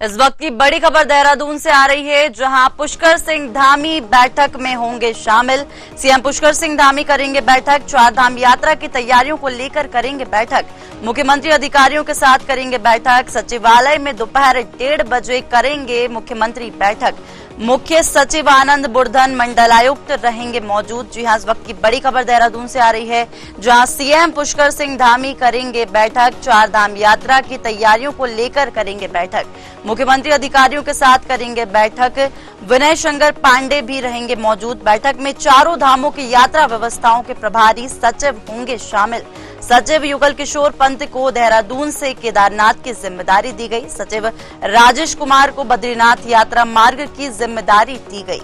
इस वक्त की बड़ी खबर देहरादून से आ रही है, जहां पुष्कर सिंह धामी बैठक में होंगे शामिल। सीएम पुष्कर सिंह धामी करेंगे बैठक, चारधाम यात्रा की तैयारियों को लेकर करेंगे बैठक। मुख्यमंत्री अधिकारियों के साथ करेंगे बैठक। सचिवालय में दोपहर 1:30 बजे करेंगे मुख्यमंत्री बैठक। मुख्य सचिव आनंद बुर्धन मंडलायुक्त रहेंगे मौजूद। जी हां, इस वक्त की बड़ी खबर देहरादून से आ रही है, जहां सीएम पुष्कर सिंह धामी करेंगे बैठक, चारधाम यात्रा की तैयारियों को लेकर करेंगे बैठक। मुख्यमंत्री अधिकारियों के साथ करेंगे बैठक। विनय शंकर पांडे भी रहेंगे मौजूद। बैठक में चारों धामों की यात्रा व्यवस्थाओं के प्रभारी सचिव होंगे शामिल। सचिव युगल किशोर पंत को देहरादून से केदारनाथ की जिम्मेदारी दी गई। सचिव राजेश कुमार को बद्रीनाथ यात्रा मार्ग की जिम्मेदारी दी गई।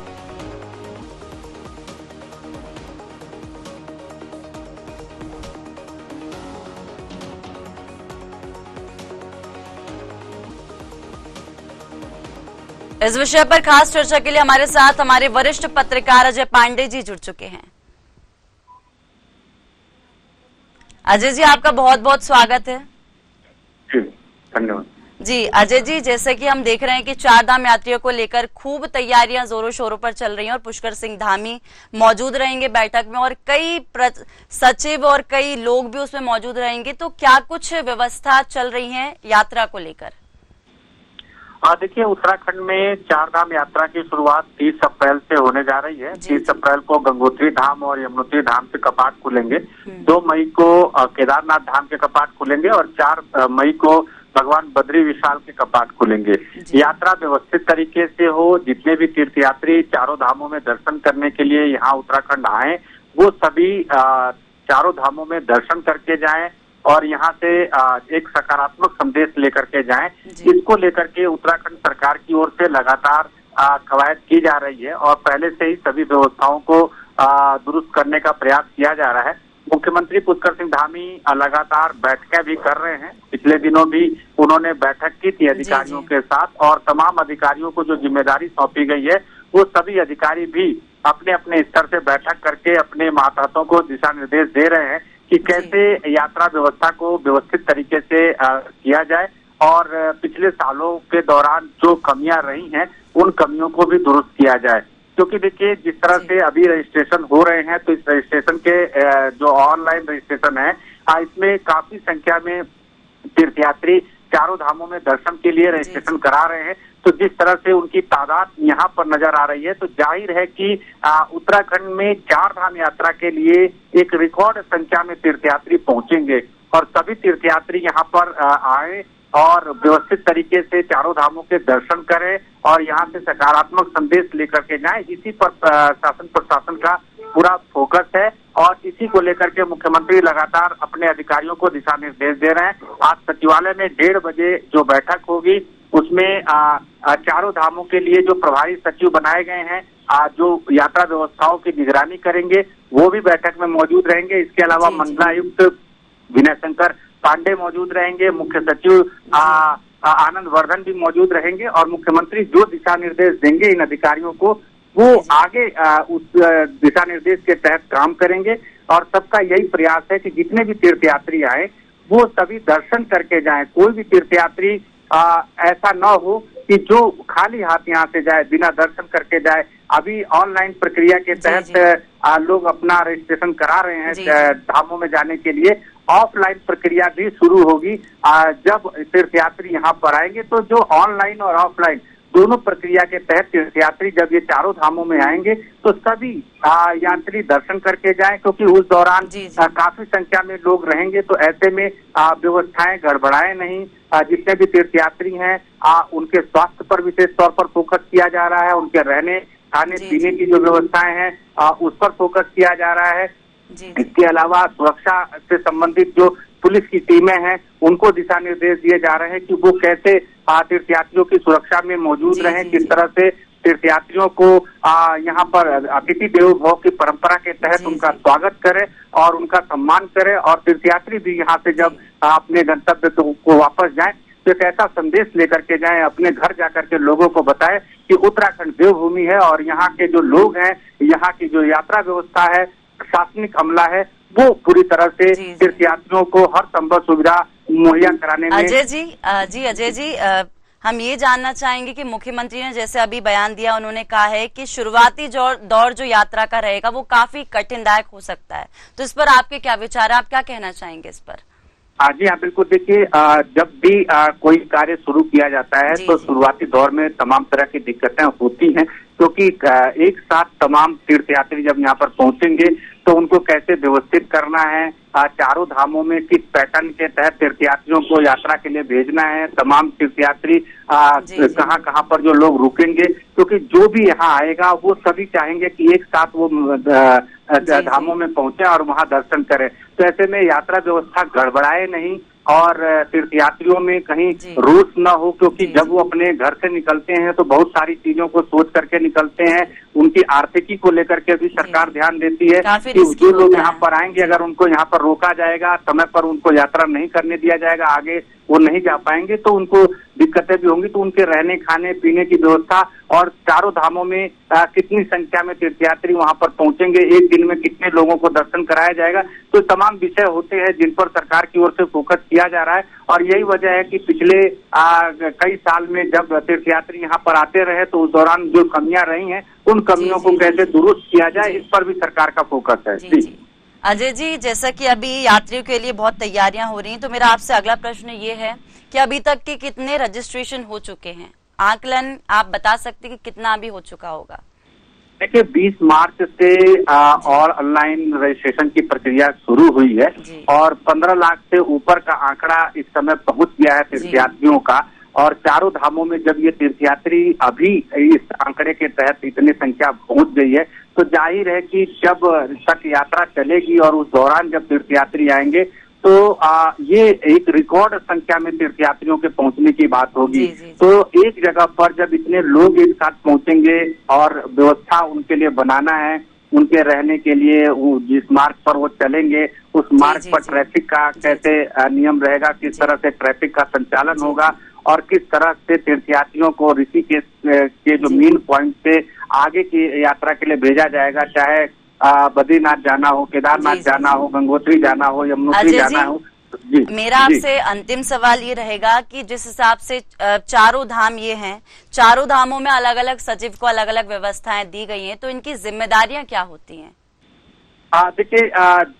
इस विषय पर खास चर्चा के लिए हमारे साथ हमारे वरिष्ठ पत्रकार अजय पांडे जी जुड़ चुके हैं। अजय जी, आपका बहुत बहुत स्वागत है। जी, धन्यवाद। जी अजय जी, जैसे कि हम देख रहे हैं कि चारधाम यात्रियों को लेकर खूब तैयारियां जोरों शोरों पर चल रही हैं और पुष्कर सिंह धामी मौजूद रहेंगे बैठक में और कई सचिव और कई लोग भी उसमें मौजूद रहेंगे। तो क्या कुछ व्यवस्था चल रही है यात्रा को लेकर? देखिए, उत्तराखंड में चारधाम यात्रा की शुरुआत 30 अप्रैल से होने जा रही है। 30 अप्रैल को गंगोत्री धाम और यमुनोत्री धाम के कपाट खुलेंगे। 2 मई को केदारनाथ धाम के कपाट खुलेंगे और 4 मई को भगवान बद्री विशाल के कपाट खुलेंगे। यात्रा व्यवस्थित तरीके से हो, जितने भी तीर्थयात्री चारों धामों में दर्शन करने के लिए यहाँ उत्तराखंड आए, वो सभी चारों धामों में दर्शन करके जाएं और यहाँ से एक सकारात्मक संदेश लेकर के जाएं। इसको लेकर के उत्तराखंड सरकार की ओर से लगातार कवायद की जा रही है और पहले से ही सभी व्यवस्थाओं को दुरुस्त करने का प्रयास किया जा रहा है। मुख्यमंत्री पुष्कर सिंह धामी लगातार बैठकें भी कर रहे हैं। पिछले दिनों भी उन्होंने बैठक की थी अधिकारियों के साथ और तमाम अधिकारियों को जो जिम्मेदारी सौंपी गई है, वो सभी अधिकारी भी अपने अपने स्तर से बैठक करके अपने मातहतों को दिशा निर्देश दे रहे हैं कि कैसे यात्रा व्यवस्था को व्यवस्थित तरीके से किया जाए और पिछले सालों के दौरान जो कमियां रही हैं, उन कमियों को भी दुरुस्त किया जाए। क्योंकि देखिए, जिस तरह से अभी रजिस्ट्रेशन हो रहे हैं, तो इस रजिस्ट्रेशन के जो ऑनलाइन रजिस्ट्रेशन है, इसमें काफी संख्या में तीर्थयात्री चारों धामों में दर्शन के लिए रजिस्ट्रेशन करा रहे हैं। तो जिस तरह से उनकी तादाद यहाँ पर नजर आ रही है, तो जाहिर है कि उत्तराखंड में चारधाम यात्रा के लिए एक रिकॉर्ड संख्या में तीर्थयात्री पहुंचेंगे और सभी तीर्थयात्री यहाँ पर आए और व्यवस्थित तरीके से चारों धामों के दर्शन करें और यहाँ से सकारात्मक संदेश लेकर के जाएं। इसी पर शासन प्रशासन का पूरा फोकस है और इसी को लेकर के मुख्यमंत्री लगातार अपने अधिकारियों को दिशा निर्देश दे रहे हैं। आज सचिवालय में 1:30 बजे जो बैठक होगी, उसमें चारों धामों के लिए जो प्रभारी सचिव बनाए गए हैं, जो यात्रा व्यवस्थाओं की निगरानी करेंगे, वो भी बैठक में मौजूद रहेंगे। इसके अलावा मंडलायुक्त विनय शंकर पांडे मौजूद रहेंगे, मुख्य सचिव आनंद वर्धन भी मौजूद रहेंगे और मुख्यमंत्री जो दिशा निर्देश देंगे इन अधिकारियों को, वो आगे उस दिशा निर्देश के तहत काम करेंगे। और सबका यही प्रयास है कि जितने भी तीर्थयात्री आए, वो सभी दर्शन करके जाएं। कोई भी तीर्थयात्री ऐसा न हो कि जो खाली हाथ यहाँ से जाए, बिना दर्शन करके जाए। अभी ऑनलाइन प्रक्रिया के तहत लोग अपना रजिस्ट्रेशन करा रहे हैं धामों में जाने के लिए। ऑफलाइन प्रक्रिया भी शुरू होगी जब तीर्थयात्री यहाँ पर आएंगे। तो जो ऑनलाइन और ऑफलाइन दोनों प्रक्रिया के तहत तीर्थयात्री जब ये चारों धामों में आएंगे, तो सभी यात्री दर्शन करके जाएं, क्योंकि उस दौरान काफी संख्या में लोग रहेंगे। तो ऐसे में व्यवस्थाएं गड़बड़ाए नहीं। जितने भी तीर्थयात्री हैं, उनके स्वास्थ्य पर विशेष तौर पर फोकस किया जा रहा है। उनके रहने खाने पीने की जो व्यवस्थाएं हैं, उस पर फोकस किया जा रहा है। इसके अलावा सुरक्षा से संबंधित जो पुलिस की टीमें हैं, उनको दिशा निर्देश दिए जा रहे हैं कि वो कैसे तीर्थयात्रियों की सुरक्षा में मौजूद रहें, किस तरह से तीर्थयात्रियों को यहाँ पर अतिथि देवो भव की परंपरा के तहत उनका स्वागत करें और उनका सम्मान करें और तीर्थयात्री भी यहाँ से जब अपने गंतव्य को वापस जाएं, तो एक ऐसा संदेश लेकर के जाएं, अपने घर जाकर के लोगों को बताएं कि उत्तराखंड देवभूमि है और यहाँ के जो लोग हैं, यहाँ की जो यात्रा व्यवस्था है, प्रशासनिक अमला है, वो पूरी तरह से तीर्थयात्रियों को हर संभव सुविधा मुहैया कराने में। अजय जी हम ये जानना चाहेंगे कि मुख्यमंत्री ने जैसे अभी बयान दिया, उन्होंने कहा है कि शुरुआती दौर जो यात्रा का रहेगा वो काफी कठिनदायक हो सकता है, तो इस पर आपके क्या विचार है, आप क्या कहना चाहेंगे इस पर? जी हाँ, बिल्कुल। देखिए, जब भी कोई कार्य शुरू किया जाता है तो शुरुआती दौर में तमाम तरह की दिक्कतें होती हैं, क्योंकि एक साथ तमाम तीर्थयात्री जब यहाँ पर पहुंचेंगे तो उनको कैसे व्यवस्थित करना है, चारों धामों में किस पैटर्न के तहत तीर्थयात्रियों को यात्रा के लिए भेजना है, तमाम तीर्थयात्री कहाँ कहाँ पर जो लोग रुकेंगे, क्योंकि जो भी यहाँ आएगा वो सभी चाहेंगे कि एक साथ वो धामों में पहुंचे और वहाँ दर्शन करें। तो ऐसे में यात्रा व्यवस्था गड़बड़ाए नहीं और तीर्थयात्रियों में कहीं रूस न हो, क्योंकि जब वो अपने घर से निकलते हैं तो बहुत सारी चीजों को सोच करके निकलते हैं। उनकी आर्थिकी को लेकर के भी सरकार ध्यान देती है कि जो लोग यहाँ पर आएंगे, अगर उनको यहाँ पर रोका जाएगा, समय पर उनको यात्रा नहीं करने दिया जाएगा, आगे वो नहीं जा पाएंगे तो उनको दिक्कतें भी होंगी। तो उनके रहने खाने पीने की व्यवस्था और चारों धामों में कितनी संख्या में तीर्थयात्री वहां पर पहुंचेंगे, एक दिन में कितने लोगों को दर्शन कराया जाएगा, तो तमाम विषय होते हैं जिन पर सरकार की ओर से फोकस किया जा रहा है। और यही वजह है कि पिछले कई साल में जब तीर्थयात्री यहाँ पर आते रहे तो उस दौरान जो कमियां रही हैं उन कमियों को कैसे दुरुस्त किया जाए, इस पर भी सरकार का फोकस है। जी अजय जी, जैसा कि अभी यात्रियों के लिए बहुत तैयारियां हो रही हैं, तो मेरा आपसे अगला प्रश्न ये है कि अभी तक के कितने रजिस्ट्रेशन हो चुके हैं? आकलन आप बता सकते हैं कि कितना अभी हो चुका होगा? देखिए, 20 मार्च से और ऑनलाइन रजिस्ट्रेशन की प्रक्रिया शुरू हुई है और 15 लाख से ऊपर का आंकड़ा इस समय पहुंच गया है तीर्थयात्रियों का। और चारों धामों में जब ये तीर्थयात्री अभी इस आंकड़े के तहत इतनी संख्या पहुंच गई है तो जाहिर है कि जब तक यात्रा चलेगी और उस दौरान जब तीर्थयात्री आएंगे तो ये एक रिकॉर्ड संख्या में तीर्थयात्रियों के पहुंचने की बात होगी। तो एक जगह पर जब इतने लोग एक साथ पहुंचेंगे और व्यवस्था उनके लिए बनाना है, उनके रहने के लिए जिस मार्ग पर वो चलेंगे उस मार्ग पर ट्रैफिक का कैसे नियम रहेगा, किस तरह से ट्रैफिक का संचालन होगा और किस तरह से तीर्थयात्रियों को ऋषिकेश के जो मेन पॉइंट से आगे की यात्रा के लिए भेजा जाएगा, चाहे बद्रीनाथ जाना हो, केदारनाथ जाना हो, गंगोत्री जाना हो, यमुनोत्री जाना हो। मेरा आपसे अंतिम सवाल ये रहेगा कि जिस हिसाब से चारों धाम ये हैं, चारों धामों में अलग अलग सचिव को अलग अलग व्यवस्थाएं दी गई हैं, तो इनकी जिम्मेदारियां क्या होती हैं? देखिए,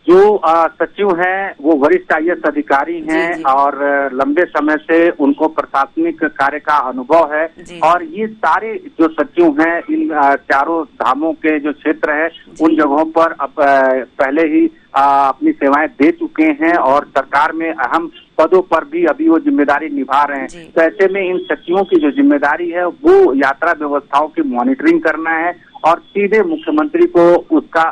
जो सचिव हैं वो वरिष्ठ IAS अधिकारी हैं और लंबे समय से उनको प्रशासनिक कार्य का अनुभव है। और ये सारे जो सचिव हैं इन चारों धामों के जो क्षेत्र है उन जगहों पर अब पहले ही अपनी सेवाएं दे चुके हैं और सरकार में अहम पदों पर भी अभी वो जिम्मेदारी निभा रहे हैं। तो ऐसे में इन सचिवों की जो जिम्मेदारी है वो यात्रा व्यवस्थाओं की मॉनिटरिंग करना है और सीधे मुख्यमंत्री को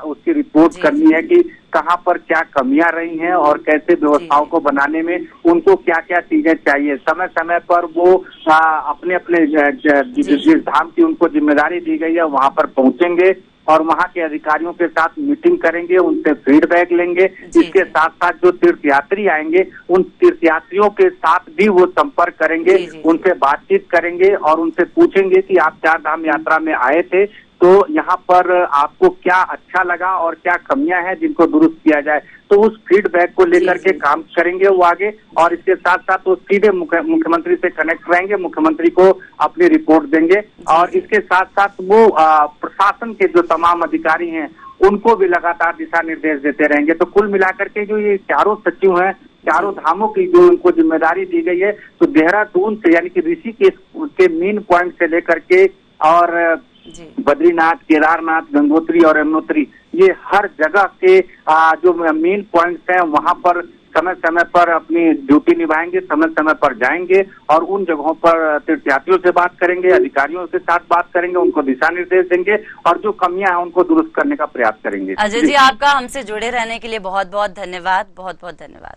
उसकी रिपोर्ट करनी है कि कहाँ पर क्या कमियां रही हैं और कैसे व्यवस्थाओं को बनाने में उनको क्या क्या चीजें चाहिए। समय समय पर वो अपने अपने जिस धाम की उनको जिम्मेदारी दी गई है वहां पर पहुंचेंगे और वहां के अधिकारियों के साथ मीटिंग करेंगे, उनसे फीडबैक लेंगे। इसके साथ साथ जो तीर्थयात्री आएंगे उन तीर्थयात्रियों के साथ भी वो संपर्क करेंगे, उनसे बातचीत करेंगे और उनसे पूछेंगे कि आप चार धाम यात्रा में आए थे तो यहाँ पर आपको क्या अच्छा लगा और क्या कमियां हैं जिनको दुरुस्त किया जाए। तो उस फीडबैक को लेकर के काम करेंगे वो आगे और इसके साथ साथ वो सीधे मुख्यमंत्री से कनेक्ट रहेंगे, मुख्यमंत्री को अपनी रिपोर्ट देंगे और इसके साथ साथ वो प्रशासन के जो तमाम अधिकारी हैं उनको भी लगातार दिशा निर्देश देते रहेंगे। तो कुल मिलाकर के जो ये चारों सचिव हैं, चारों धामों की जो उनको जिम्मेदारी दी गई है, तो देहरादून से यानी कि ऋषिकेश के मेन पॉइंट से लेकर के और बद्रीनाथ, केदारनाथ, गंगोत्री और यमुनोत्री, ये हर जगह के जो मेन पॉइंट्स हैं वहां पर समय समय पर अपनी ड्यूटी निभाएंगे, समय समय पर जाएंगे और उन जगहों पर तीर्थयात्रियों से बात करेंगे, अधिकारियों के साथ बात करेंगे, उनको दिशा निर्देश देंगे और जो कमियां हैं उनको दुरुस्त करने का प्रयास करेंगे। अजय जी, आपका हमसे जुड़े रहने के लिए बहुत बहुत धन्यवाद, बहुत बहुत धन्यवाद।